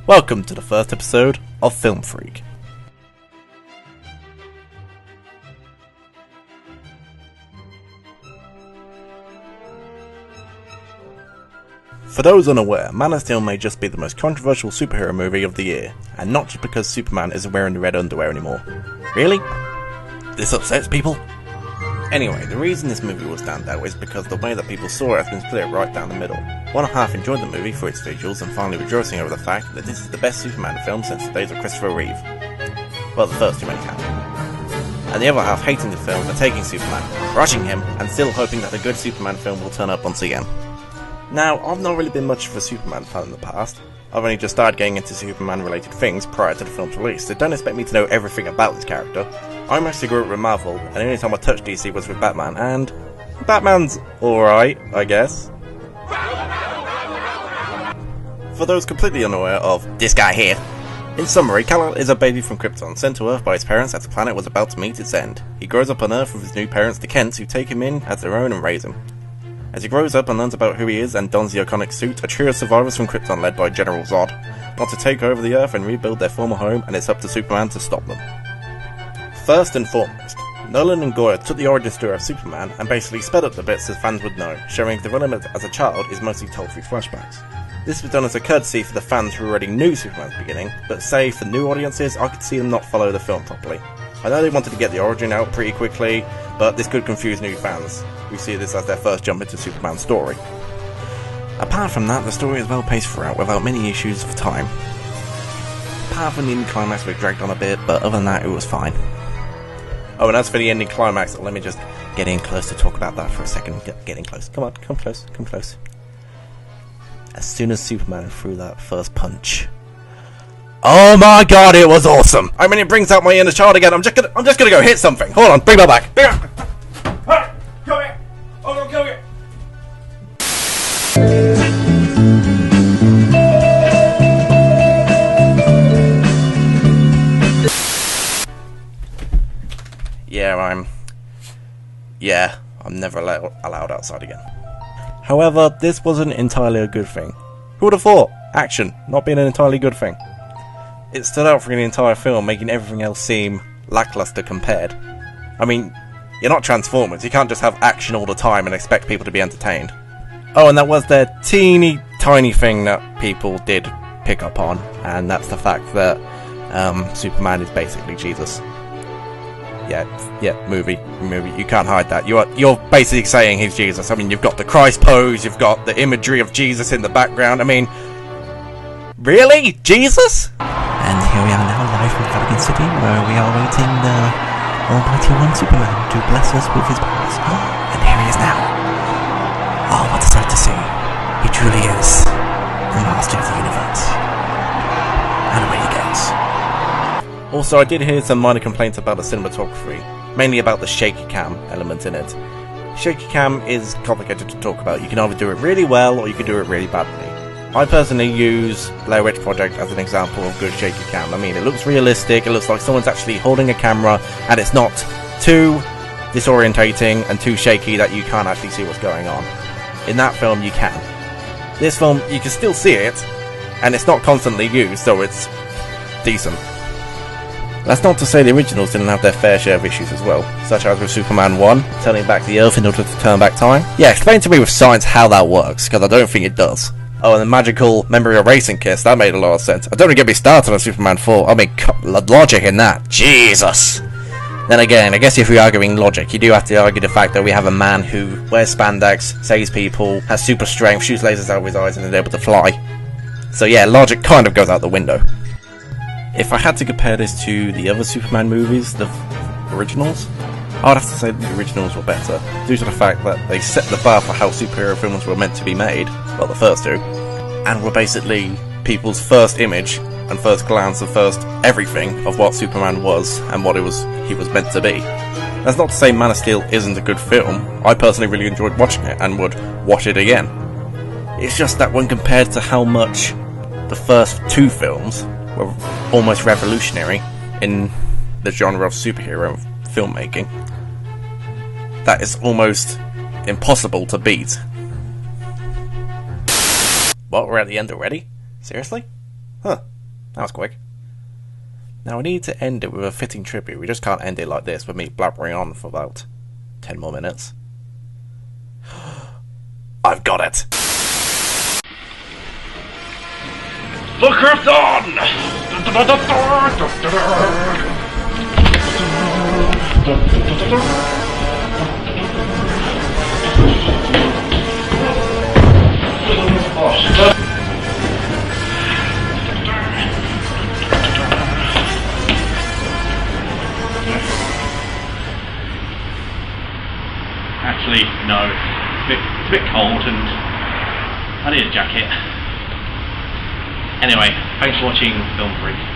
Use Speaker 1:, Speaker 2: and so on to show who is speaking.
Speaker 1: Welcome to the first episode of Film Freak. For those unaware, Man of Steel may just be the most controversial superhero movie of the year, and not just because Superman isn't wearing the red underwear anymore. Really? This upsets people? Anyway, the reason this movie will stand out is because the way that people saw it has been split right down the middle. One half enjoyed the movie for its visuals and finally rejoicing over the fact that this is the best Superman film since the days of Christopher Reeve. Well, the first two anyhow. And the other half hating the film for taking Superman, crushing him, and still hoping that a good Superman film will turn up once again. Now, I've not really been much of a Superman fan in the past. I've only just started getting into Superman-related things prior to the film's release, so don't expect me to know everything about this character. I mostly grew up with Marvel, and the only time I touched DC was with Batman, and Batman's alright, I guess. For those completely unaware of this guy here, in summary, Kal-El is a baby from Krypton, sent to Earth by his parents as the planet was about to meet its end. He grows up on Earth with his new parents, the Kents, who take him in as their own and raise him. As he grows up and learns about who he is and dons the iconic suit, a trio of survivors from Krypton led by General Zod want to take over the Earth and rebuild their former home, and it's up to Superman to stop them. First and foremost, Nolan and Goyer took the origin story of Superman and basically sped up the bits as fans would know, showing his development as a child is mostly told through flashbacks. This was done as a courtesy for the fans who already knew Superman's beginning, but say for new audiences, I could see them not follow the film properly. I know they wanted to get the origin out pretty quickly, but this could confuse new fans, who see this as their first jump into Superman's story. Apart from that, the story is well paced throughout without many issues of time. Apart from the ending climax, we dragged on a bit, but other than that, it was fine. Oh, and as for the ending climax, let me just get in close to talk about that for a second. Get in close. Come on, come close, come close. As soon as Superman threw that first punch, oh my god, it was awesome! I mean, it brings out my inner child again. I'm just gonna go hit something. Hold on, bring that back. Bring that back. Hey, come here. I'm gonna kill you. I'm never allowed outside again. However, this wasn't entirely a good thing. Who would have thought? Action, not being an entirely good thing. It stood out for the entire film, making everything else seem lackluster compared. I mean, you're not Transformers, you can't just have action all the time and expect people to be entertained. Oh, and that was their teeny tiny thing that people did pick up on, and that's the fact that Superman is basically Jesus. Movie, you can't hide that. You're basically saying he's Jesus. I mean, you've got the Christ pose, you've got the imagery of Jesus in the background. I mean, really? Jesus?
Speaker 2: And here we are now, live from Vatican City, where we are waiting the Almighty One Superman to bless us with his powers. And here he is now. Oh, what a sight to see. He truly is the master of the universe. And away he goes.
Speaker 1: Also, I did hear some minor complaints about the cinematography, mainly about the shaky cam element in it. Shaky cam is complicated to talk about. You can either do it really well, or you can do it really badly. I personally use Blair Witch Project as an example of good shaky cam. I mean, it looks realistic, it looks like someone's actually holding a camera, and it's not too disorientating and too shaky that you can't actually see what's going on. In that film, you can. This film, you can still see it, and it's not constantly used, so it's decent. That's not to say the originals didn't have their fair share of issues as well, such as with Superman 1, turning back the Earth in order to turn back time. Yeah, explain to me with science how that works, because I don't think it does. Oh, and the magical memory erasing kiss, that made a lot of sense. I don't want to get me started on Superman 4, I mean, logic in that. Jesus! Then again, I guess if we're arguing logic, you do have to argue the fact that we have a man who wears spandex, saves people, has super strength, shoots lasers out of his eyes, and is able to fly. So yeah, logic kind of goes out the window. If I had to compare this to the other Superman movies, the originals, I'd have to say that the originals were better, due to the fact that they set the bar for how superhero films were meant to be made, well, the first two, and were basically people's first image and first glance and first everything of what Superman was and what he was meant to be. That's not to say Man of Steel isn't a good film. I personally really enjoyed watching it and would watch it again. It's just that when compared to how much the first two films were almost revolutionary in the genre of superhero filmmaking, that is almost impossible to beat. What, we're at the end already? Seriously? Huh. That was quick. Now we need to end it with a fitting tribute. We just can't end it like this with me blabbering on for about 10 more minutes. I've got it!
Speaker 3: The Krypton! Actually, no. It's a bit cold and I need a jacket. Anyway, thanks for watching Film Freak.